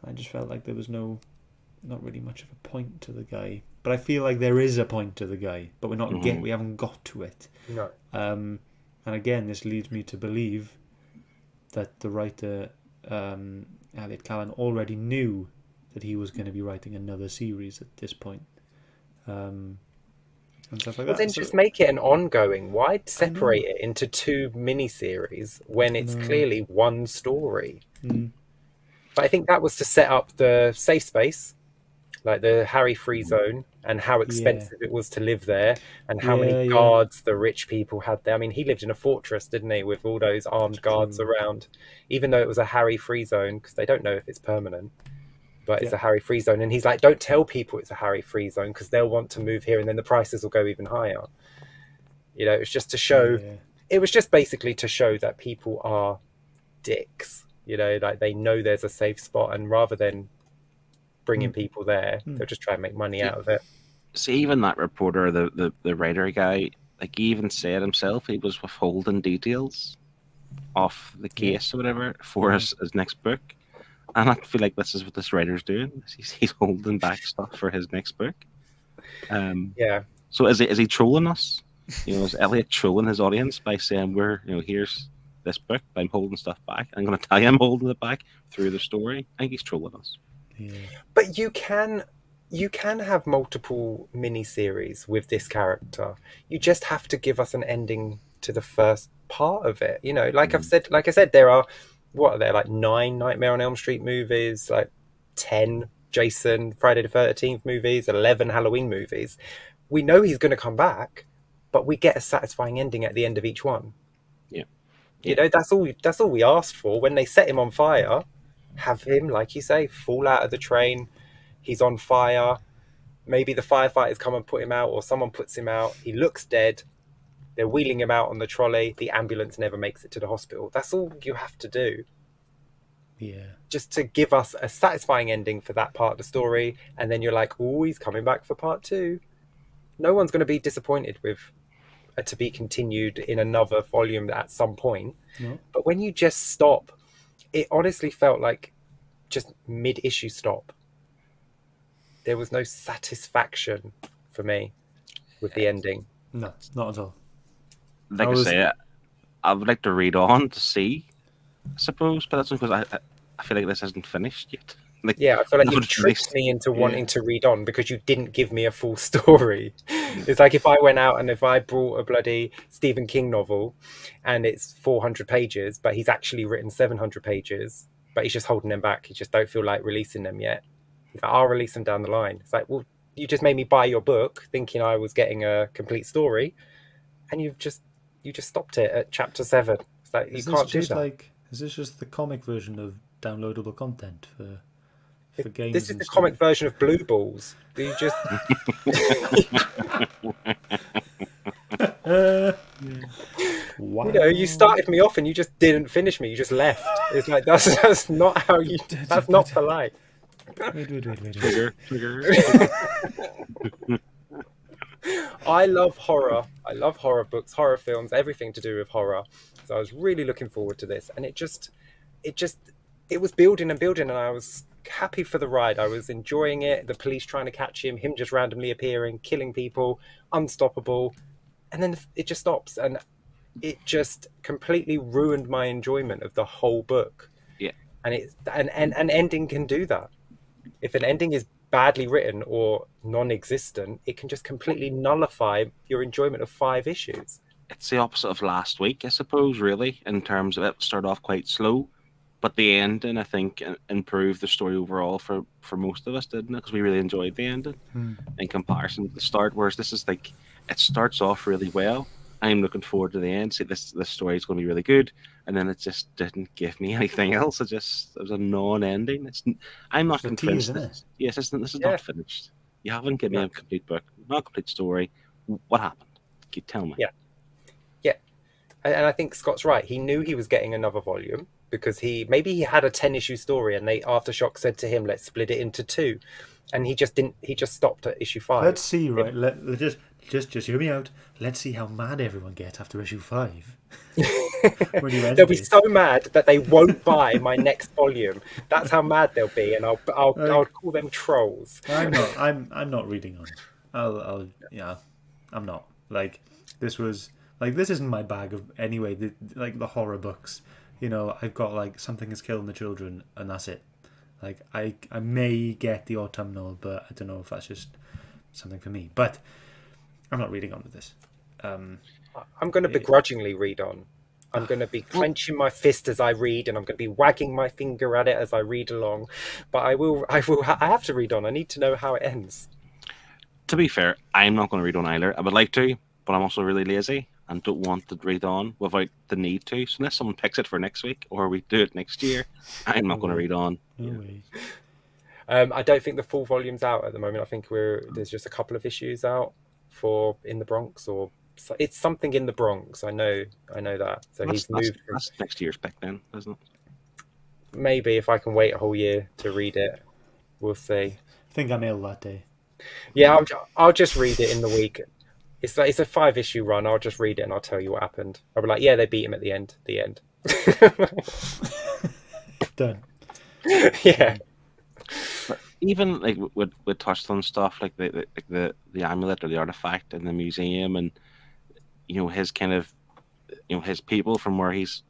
I just felt like there was not really much of a point to the guy. But I feel like there is a point to the guy, but we haven't got to it. No. And again, this leads me to believe that the writer, Elliott Kalan, already knew that he was going to be writing another series at this point. And stuff like that. Then just make it an ongoing. Why separate it into two mini-series when it's clearly one story? But I think that was to set up the safe space, like the Harry free zone, and how expensive it was to live there, and how many guards the rich people had there. I mean, he lived in a fortress, didn't he, with all those armed guards around, even though it was a Harry free zone, because they don't know if it's permanent. But it's a Harry free zone, and he's like, don't tell people it's a Harry free zone because they'll want to move here, and then the prices will go even higher. You know, it's just to show. It was just basically to show that people are dicks. You know, like they know there's a safe spot, and rather than bringing people there, they'll just try and make money out of it. See, even that reporter, the writer guy, like, he even said himself he was withholding details off the case or whatever for his next book. And I feel like this is what this writer's doing. He's holding back stuff for his next book. So is he trolling us? You know, is Elliot trolling his audience by saying here's this book, but I'm holding stuff back. I'm going to tell you I'm holding it back through the story. I think he's trolling us. Yeah. But you can have multiple mini-series with this character. You just have to give us an ending to the first part of it. You know, like I said, there are. What are there, like 9 Nightmare on Elm Street movies, like 10 Jason, Friday the 13th movies, 11 Halloween movies. We know he's going to come back, but we get a satisfying ending at the end of each one. Yeah. You know, that's all we asked for. When they set him on fire, have him, like you say, fall out of the train. He's on fire. Maybe the firefighters come and put him out, or someone puts him out. He looks dead. They're wheeling him out on the trolley. The ambulance never makes it to the hospital. That's all you have to do. Yeah. Just to give us a satisfying ending for that part of the story. And then you're like, oh, he's coming back for part 2. No one's going to be disappointed with a to be continued in another volume at some point. No. But when you just stop, it honestly felt like just mid-issue stop. There was no satisfaction for me with the ending. No, not at all. Like I say, I would like to read on to see, I suppose, but that's because I feel like this isn't finished yet. Like, yeah, I feel like that's you what it's tricked released. me into wanting to read on because you didn't give me a full story. It's like if I went out and if I brought a bloody Stephen King novel and it's 400 pages, but he's actually written 700 pages, but he's just holding them back. He just don't feel like releasing them yet. He's like, I'll release them down the line. It's like, well, you just made me buy your book thinking I was getting a complete story, and you just stopped it at chapter 7. It's like, you can't do that. Is this just the comic version of downloadable content for games? This is and the stuff? comic version of Blue Balls. Do you just Wow. you know, you started me off and you just didn't finish me. You just left. It's like that's not how you. That's not polite. Wait. Trigger. I love horror. I love horror books, horror films, everything to do with horror. So I was really looking forward to this, and it was building and building, and I was happy for the ride. I was enjoying it. The police trying to catch him just randomly appearing, killing people, unstoppable, and then it just stops, and it just completely ruined my enjoyment of the whole book. Yeah, and an ending can do that. If an ending is badly written or non-existent, it can just completely nullify your enjoyment of 5 issues. it's the opposite of last week, I suppose, really, in terms of it started off quite slow, but the ending, I think, improved the story overall for most of us, didn't it? Because we really enjoyed the ending in comparison to the start, whereas this is like, it starts off really well. I'm looking forward to the end. See, this story is going to be really good, and then it just didn't give me anything else. It was a non-ending. I'm not convinced. This is not finished. You haven't given me a complete book, not a complete story. What happened? Can you tell me? Yeah. And I think Scott's right. He knew he was getting another volume because maybe he had a 10-issue story, and Aftershock said to him, "Let's split it into 2," and he just didn't. He just stopped at issue 5. Let's see, right? Just hear me out. Let's see how mad everyone gets after issue 5. They'll be so mad that they won't buy my next volume. That's how mad they'll be, and I'll call them trolls. I'm not reading on. I'm not. This isn't my bag of anyway. The horror books, I've got Something Is Killing the Children, and that's it. I may get the autumnal, but I don't know if that's just something for me. But I'm not reading on with this. I'm going to begrudgingly read on. I'm going to be clenching my fist as I read, and I'm going to be wagging my finger at it as I read along. But I have to read on. I need to know how it ends. To be fair, I'm not going to read on either. I would like to, but I'm also really lazy and don't want to read on without the need to. So unless someone picks it for next week or we do it next year, I'm not going to read on. I don't think the full volume's out at the moment. I think there's just a couple of issues out for In the Bronx, or it's something in the Bronx. I know that. So he's moved. That's next year's pick then, isn't it? Maybe if I can wait a whole year to read it, we'll see. I think I'm ill that day. Yeah, I'll just read it in the week. It's a 5-issue run. I'll just read it and I'll tell you what happened. I'll be like, yeah, they beat him at the end. The end. Done. Yeah. But even with touched on stuff like the amulet or the artifact in the museum, and his kind of his people from where he's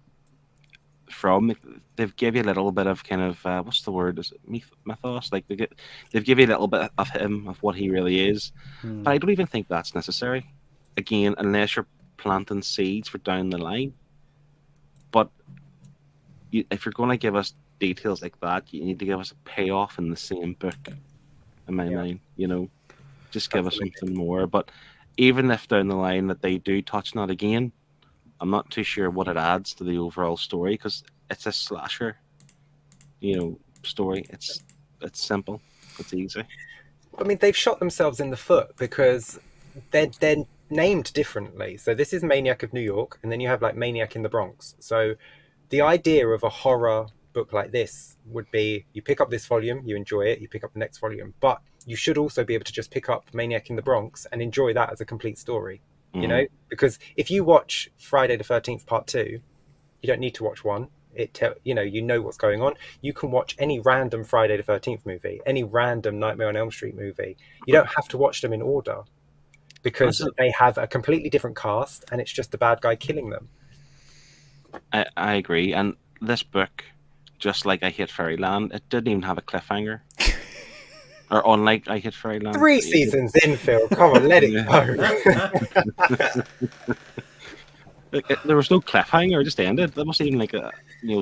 from, they've give you a little bit of kind of what's the word? Is it mythos? They've give you a little bit of him, of what he really is. But I don't even think that's necessary. Again, unless you're planting seeds for down the line. But if you're going to give us details like that, you need to give us a payoff in the same book. In my mind, just give us something more. But even if down the line that they do touch on it again, I'm not too sure what it adds to the overall story, because it's a slasher, story. It's simple, it's easy. I mean, they've shot themselves in the foot because they're named differently. So this is Maniac of New York, and then you have Maniac in the Bronx. So the idea of a horror book like this would be, you pick up this volume, you enjoy it, you pick up the next volume, but you should also be able to just pick up Maniac in the Bronx and enjoy that as a complete story. Because if you watch Friday the 13th Part 2, you don't need to watch 1. You know what's going on. You can watch any random Friday the 13th movie, any random Nightmare on Elm Street movie. You don't have to watch them in order because they have a completely different cast, and it's just the bad guy killing them. I agree, and this book just like I Hate Fairyland, it didn't even have a cliffhanger. Or unlike I Hate Fairyland. 3 seasons in, Phil. Come on, let it go. There was no cliffhanger; it just ended. There wasn't even like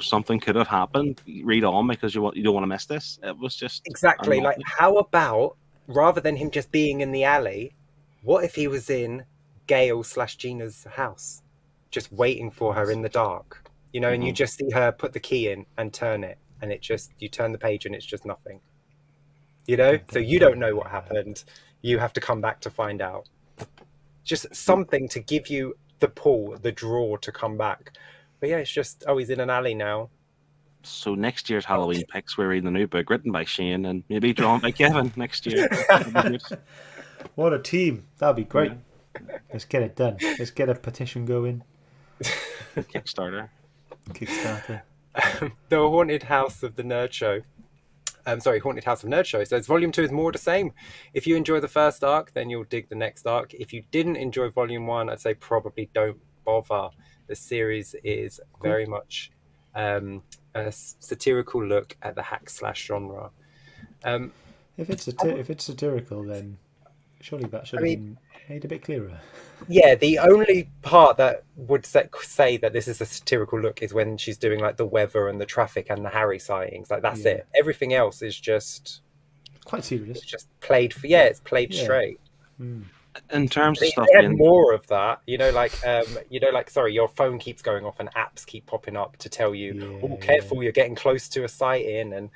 something could have happened. Read on because you don't want to miss this. It was just exactly like, how about rather than him just being in the alley, what if he was in Gail/Gina's house, just waiting for her in the dark, and you just see her put the key in and turn it, and you turn the page and it's just nothing, so you don't know what happened. You have to come back to find out. Just something to give you the pull, the draw to come back. But yeah, it's just, he's in an alley now. So next year's Halloween picks, we're reading a new book written by Shane and maybe drawn by Kevin next year. What a team. That'd be great. Yeah. Let's get it done. Let's get a petition going. Kickstarter. The Haunted House of the Nerd Show. Haunted House of Nerd Show says Volume 2 is more the same. If you enjoy the first arc, then you'll dig the next arc. If you didn't enjoy Volume 1, I'd say probably don't bother. The series is very much a satirical look at the hack/slash genre. If it's satirical, then surely that should have been made a bit clearer. Yeah, the only part that would say that this is a satirical look is when she's doing like the weather and the traffic and the Harry sightings. Like that's it. Everything else is just quite serious. It's just played for. Yeah, it's played straight. In terms of stuff, they had more of that. Sorry, your phone keeps going off and apps keep popping up to tell you, careful, you're getting close to a sighting, and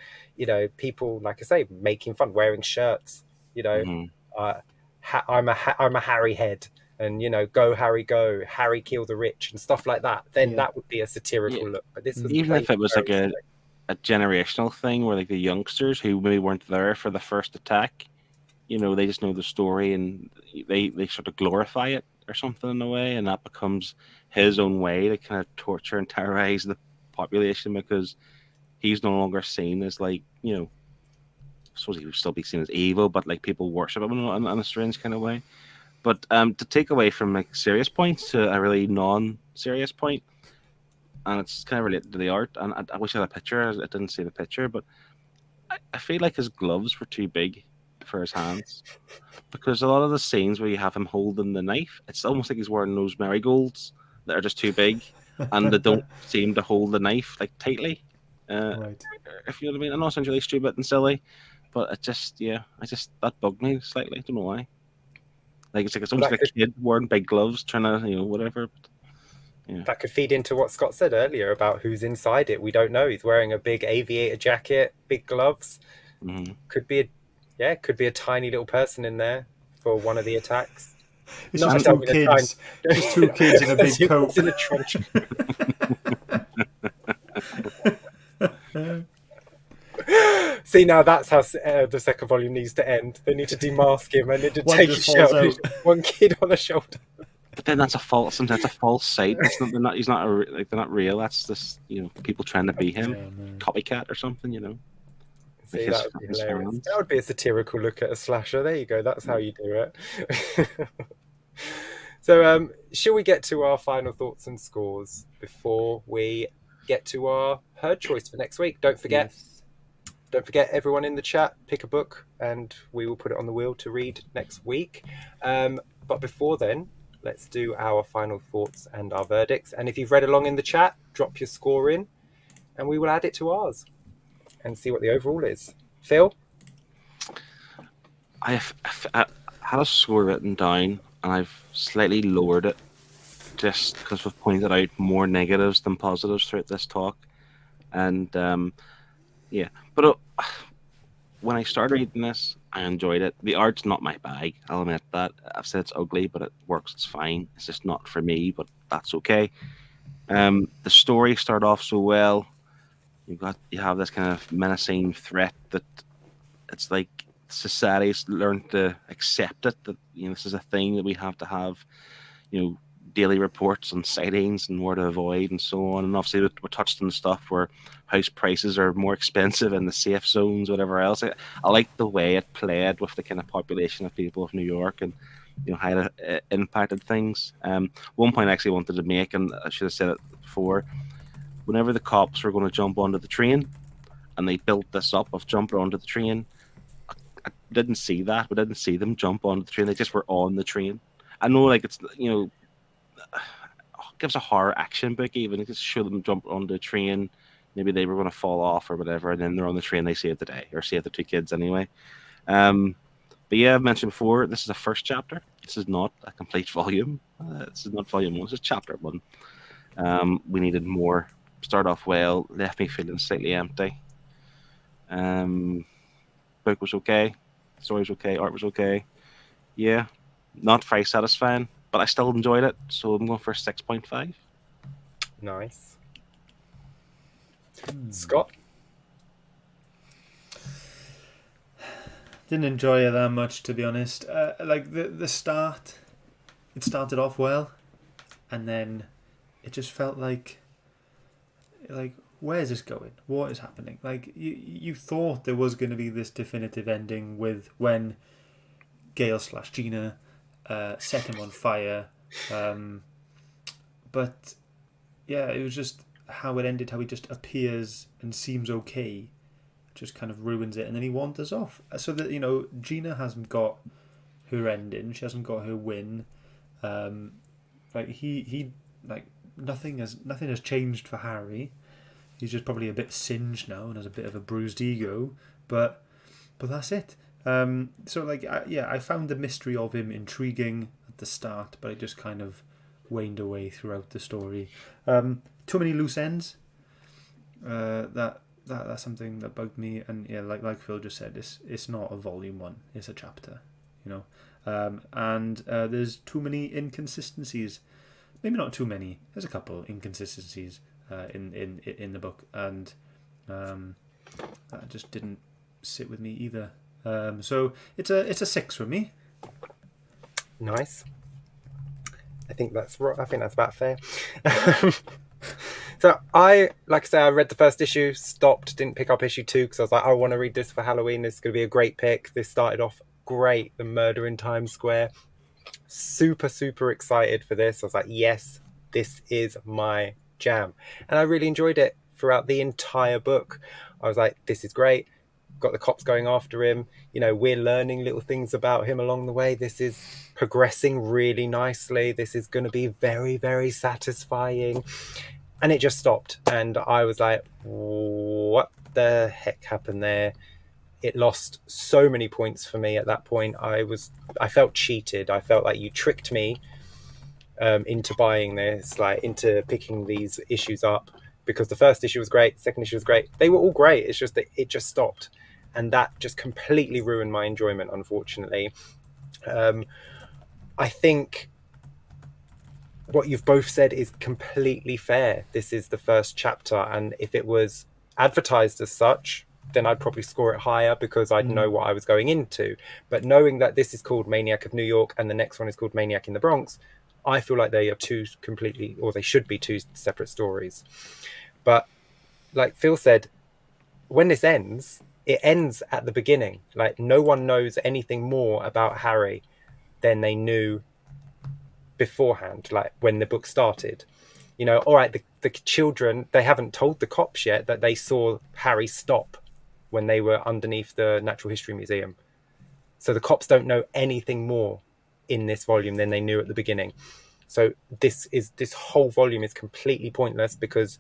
people, like I say, making fun, wearing shirts. I'm a Harry head. And go Harry, go Harry, kill the rich, and stuff like that. Then that would be a satirical look. But this was even if it was like a generational thing, where like the youngsters who maybe weren't there for the first attack, they just know the story and they sort of glorify it or something in a way, and that becomes his own way to kind of torture and terrorize the population because he's no longer seen as like I suppose he would still be seen as evil, but like people worship him in a strange kind of way. But to take away from like serious points to a really non-serious point, and it's kind of related to the art. And I wish I had a picture. I didn't see the picture, but I feel like his gloves were too big for his hands, because a lot of the scenes where you have him holding the knife, it's almost like he's wearing those marigolds that are just too big, and they don't seem to hold the knife like tightly. Right. If you know what I mean. I know it sounds really stupid and silly, but it just that bugged me slightly. I don't know why. Like it's almost like a kid wearing big gloves, trying to whatever. But, that could feed into what Scott said earlier about who's inside it. We don't know. He's wearing a big aviator jacket, big gloves. Mm-hmm. Could be a tiny little person in there for one of the attacks. It's just two kids. Just two kids in a big coat. In a trench. See, now that's how the second volume needs to end. They need to demask him and they need to take his shoulder. One kid on the shoulder. But then that's a false sight. They're not real. That's just people trying to be him, copycat or something. See, that would be hilarious. That would be a satirical look at a slasher. There you go. That's how you do it. So, shall we get to our final thoughts and scores before we get to our herd choice for next week? Don't forget. Yes. Don't forget, everyone in the chat, pick a book and we will put it on the wheel to read next week. But before then, let's do our final thoughts and our verdicts. And if you've read along in the chat, drop your score in and we will add it to ours and see what the overall is. Phil? I had a score written down and I've slightly lowered it just because we've pointed out more negatives than positives throughout this talk. And but when I started reading this, I enjoyed it. The art's not my bag, I'll admit that. I've said it's ugly, but it works, it's fine. It's just not for me, but that's okay. The story started off so well. You have this kind of menacing threat that it's like society's learned to accept it, that this is a thing that we have to have, daily reports on sightings and where to avoid and so on. And obviously we're touched on stuff where house prices are more expensive in the safe zones, whatever else. I like the way it played with the kind of population of people of New York and how it impacted things. One point I actually wanted to make, and I should have said it before, whenever the cops were going to jump onto the train, and they built this up of jumping onto the train, I didn't see that. We didn't see them jump onto the train. They just were on the train. I know, like, it's, you know, it gives a horror action book even. It just show them jump onto the train. Maybe they were going to fall off or whatever, and then they're on the train. They save the day, or save the two kids anyway. But yeah, I've mentioned before, this is a first chapter. This is not a complete volume. This is not volume 1. This is chapter 1. We needed more. Start off well. Left me feeling slightly empty. Book was okay. Story was okay. Art was okay. Yeah, not very satisfying, but I still enjoyed it. So I'm going for a 6.5. Nice. Scott? Didn't enjoy it that much, to be honest. Like the start, it started off well, and then it just felt like where's this going? What is happening? Like you thought there was going to be this definitive ending with when Gail/Gina set him on fire, but yeah, it was just how it ended. How he just appears and seems okay. Just kind of ruins it, and then he wanders off. So that, you know, Gina hasn't got her ending, she hasn't got her win. Like he like nothing has changed for Harry. He's just probably a bit singed now and has a bit of a bruised ego, but that's it. So like I found the mystery of him intriguing at the start, but it just kind of waned away throughout the story. Too many loose ends. That's something that bugged me, and yeah, like Phil just said, it's not a volume 1, it's a chapter, you know, and there's too many inconsistencies. Maybe not too many. There's a couple inconsistencies in the book, and that just didn't sit with me either. So it's a 6 from me. Nice. I think that's about fair. So I read the first issue, stopped, didn't pick up issue 2 because I was like, I want to read this for Halloween. This is going to be a great pick. This started off great. The murder in Times Square. Super, super excited for this. I was like, yes, this is my jam. And I really enjoyed it throughout the entire book. I was like, this is great. Got the cops going after him. You know, we're learning little things about him along the way. This is progressing really nicely. This is going to be very, very satisfying. And it just stopped. And I was like, what the heck happened there? It lost so many points for me at that point. I felt cheated. I felt like you tricked me into buying this, like into picking these issues up, because the first issue was great, second issue was great. They were all great. It's just that it just stopped. And that just completely ruined my enjoyment, unfortunately. I think what you've both said is completely fair. This is the first chapter, and if it was advertised as such, then I'd probably score it higher because I'd know what I was going into. But knowing that this is called Maniac of New York and the next one is called Maniac in the Bronx, I feel like they are two completely, or they should be two separate stories. But like Phil said, when this ends, it ends at the beginning. Like no one knows anything more about Harry than they knew beforehand, like when the book started. You know, all right, the children, they haven't told the cops yet that they saw Harry stop when they were underneath the Natural History Museum. So the cops don't know anything more in this volume than they knew at the beginning. So this whole volume is completely pointless because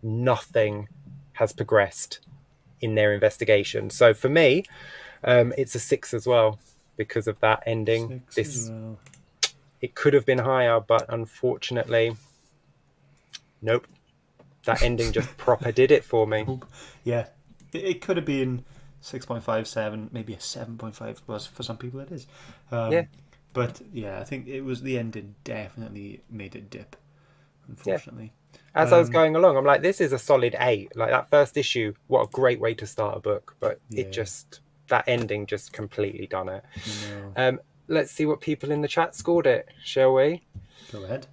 nothing has progressed in their investigation. So for me, it's a 6 as well because of that ending. It could have been higher, but unfortunately, nope. That ending just proper did it for me. Yeah, it could have been 6.57, maybe a 7.5 was for some people. It is. Yeah. But yeah, I think it was the ending definitely made it dip, unfortunately. Yeah. As I was going along, I'm like, this is a solid 8. Like that first issue, what a great way to start a book. But that ending just completely done it. No. Let's see what people in the chat scored it, shall we? Go ahead.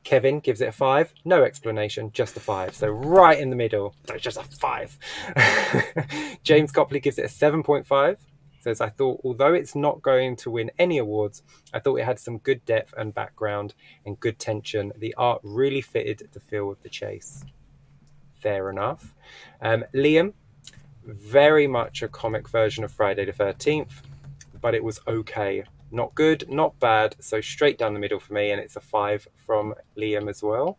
Kevin gives it a 5. No explanation, just a 5. So right in the middle. So just a 5. James Copley gives it a 7.5. Says, I thought, although it's not going to win any awards, I thought it had some good depth and background and good tension. The art really fitted the feel of the chase. Fair enough. Liam, very much a comic version of Friday the 13th, but it was okay. Not good, not bad, so straight down the middle for me, and it's a 5 from Liam as well.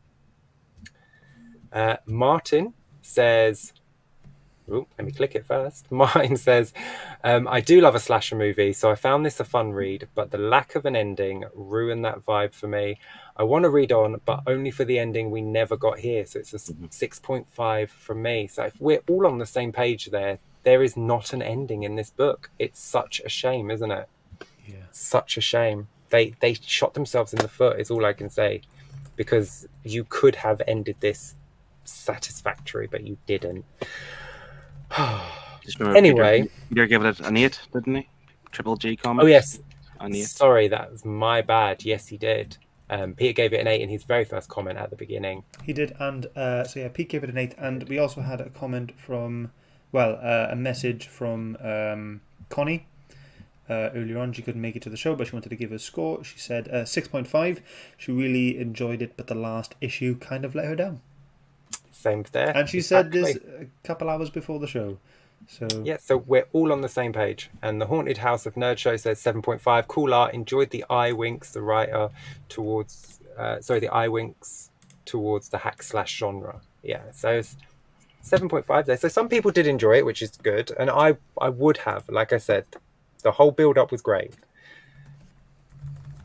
Martin says... Ooh, let me click it first. Martin says, I do love a slasher movie, so I found this a fun read, but the lack of an ending ruined that vibe for me. I want to read on, but only for the ending we never got here. So it's a 6.5 from me. So if we're all on the same page there is not an ending in this book. It's such a shame, isn't it? Yeah. Such a shame. They shot themselves in the foot, is all I can say, because you could have ended this satisfactory, but you didn't. Anyway, Peter gave it an 8, didn't he? Triple G Comics. Oh yes, an 8. Sorry, that was my bad. Yes, he did. Peter gave it an 8 in his very first comment at the beginning. He did, and so yeah, Pete gave it an 8, and we also had a comment from, a message from Connie. Earlier on, she couldn't make it to the show, but she wanted to give a score. She said 6.5. She really enjoyed it, but the last issue kind of let her down. Same there. And she said this a couple hours before the show. So yeah, so we're all on the same page. And the Haunted House of Nerd Show says 7.5. Cool art. Enjoyed the eye winks. The writer towards the eye winks towards the hack slash genre. Yeah, so it's 7.5 there. So some people did enjoy it, which is good. And I would have, like I said, the whole build up was great.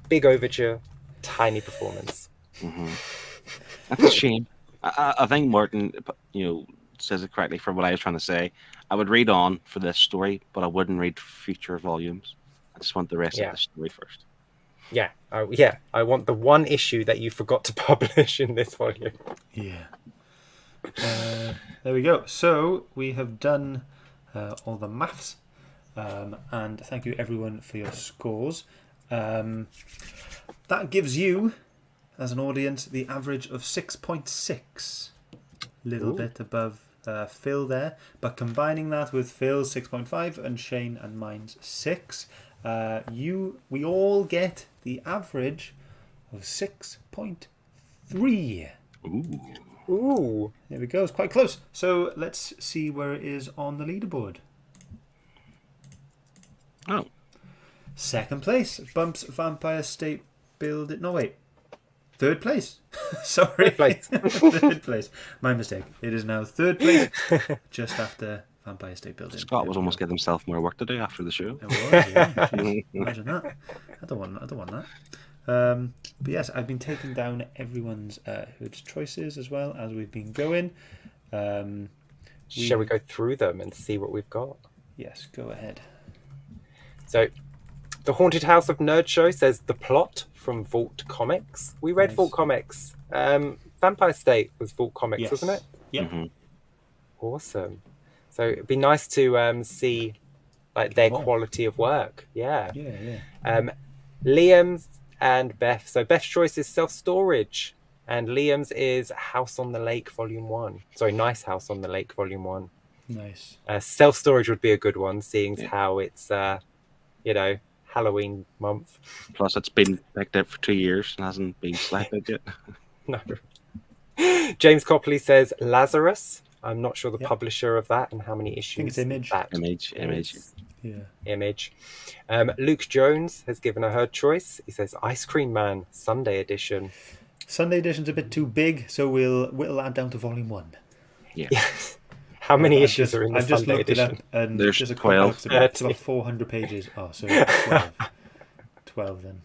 Big overture, tiny performance. Mm-hmm. That's a shame. I think Martin, says it correctly for what I was trying to say. I would read on for this story, but I wouldn't read future volumes. I just want the rest of the story first. Yeah, I want the one issue that you forgot to publish in this volume. Yeah. There we go. So we have done all the maths, and thank you everyone for your scores. That gives you, as an audience, the average of 6.6. Little bit above Phil there, but combining that with Phil's 6.5 and Shane and mine's 6, we all get the average of 6.3. Ooh. There we go. It's quite close. So let's see where it is on the leaderboard. Oh. Second place bumps Vampire State Building. No, wait. Third place. Sorry. Third place. Third place. My mistake. It is now third place, just after Vampire State Building. Scott was almost getting himself more work to do after the show. It was, yeah. Imagine that. I don't want that. But yes, I've been taking down everyone's hood choices as well as we've been going. Shall we go through them and see what we've got? Yes, go ahead. So, the Haunted House of Nerd Show says the plot from Vault Comics. We read Vault Comics. Vampire State was Vault Comics, wasn't it? Yeah. Mm-hmm. Awesome. So it'd be nice to see like their quality of work. Yeah. Liam's and Beth. So Beth's choice is Self-Storage, and Liam's is House on the Lake Volume 1. Sorry, Nice House on the Lake Volume 1. Nice. Self-Storage would be a good one, seeing how it's Halloween month. Plus, it's been picked up for 2 years and hasn't been selected yet. No. James Copley says Lazarus. I'm not sure the publisher of that and how many issues. I think it's Image. Image. Yeah. Image. Luke Jones has given her choice. He says Ice Cream Man Sunday edition. Sunday edition's a bit too big, so we'll whittle that down to volume 1. Yeah. How many issues are in the Sunday edition? I've just looked it up, and there's just a 12. It's about 400 pages. Oh, so 12. 12 then.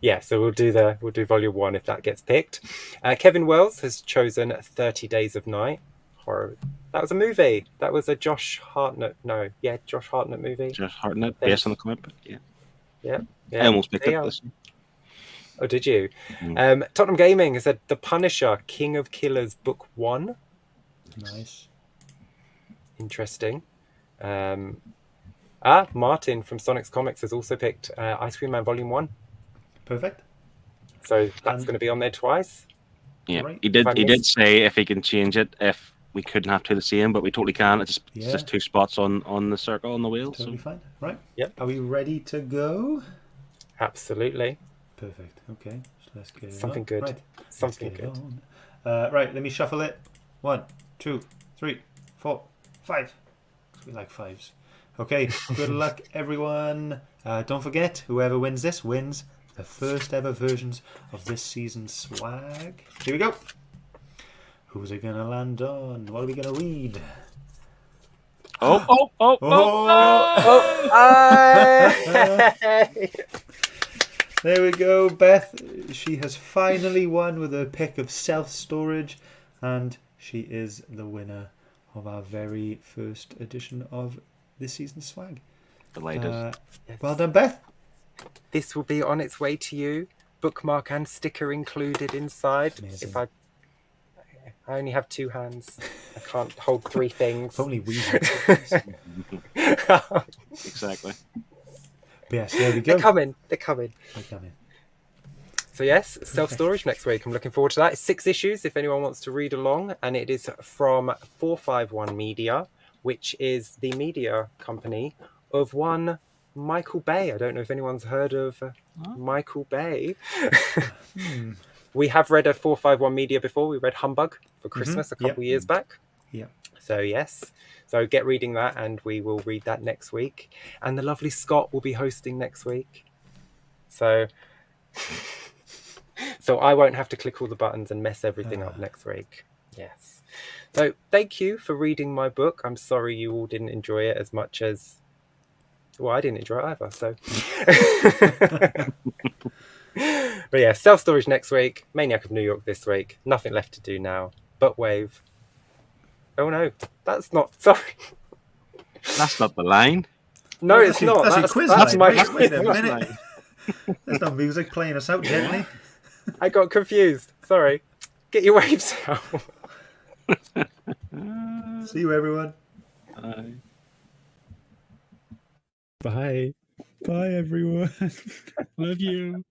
Yeah, so we'll do volume 1 if that gets picked. Kevin Wells has chosen 30 Days of Night. Horror. That was a movie. That was a Josh Hartnett. No, yeah, Josh Hartnett movie. Josh Hartnett, based on the comic book. Yeah. I almost picked up this one. Oh, did you? Tottenham Gaming has said The Punisher, King of Killers, Book 1. Nice. Interesting. Martin from Sonic's Comics has also picked Ice Cream Man Volume 1. Perfect. So that's going to be on there twice. Yeah, Right. he did say if he can change it, if we couldn't have two the same, but we totally can. It's just 2 spots on the circle on the wheel. Totally fine. Right. Yep. Are we ready to go? Absolutely. Perfect. Okay. So let's get it Something on. good. Right. Something Let's get good. it on. Right. Let me shuffle it. 1, 2, 3, 4, 5. 'Cause we like 5s. Okay, good luck, everyone. Don't forget, whoever wins this wins the first ever versions of this season's swag. Here we go. Who's it gonna land on? What are we gonna read? There we go, Beth. She has finally won with her pick of self-storage, and she is the winner of our very first edition of this season's swag. Delighted. Yes. Well done, Beth. This will be on its way to you. Bookmark and sticker included inside. Amazing. If I only have 2 hands. I can't hold 3 things. If only we had. Exactly. But yes, there we go. They're coming. They're coming. So yes, self-storage next week. I'm looking forward to that. It's 6 issues if anyone wants to read along. And it is from 451 Media, which is the media company of one Michael Bay. I don't know if anyone's heard of Michael Bay. We have read a 451 Media before. We read Humbug for Christmas a couple years back. Yeah. So yes. So get reading that, and we will read that next week. And the lovely Scott will be hosting next week. So I won't have to click all the buttons and mess everything up next week. Yes. So thank you for reading my book. I'm sorry you all didn't enjoy it as much as... Well, I didn't enjoy it either, so... But yeah, self-storage next week. Maniac of New York this week. Nothing left to do now but wave. Oh no, that's not... Sorry. That's not the line. No, it's not. That's That's a quiz that's line. my... Wait a minute. There's no music playing us out gently. I got confused. Sorry. Get your waves out. See you, everyone. Bye. Bye, everyone. Love you.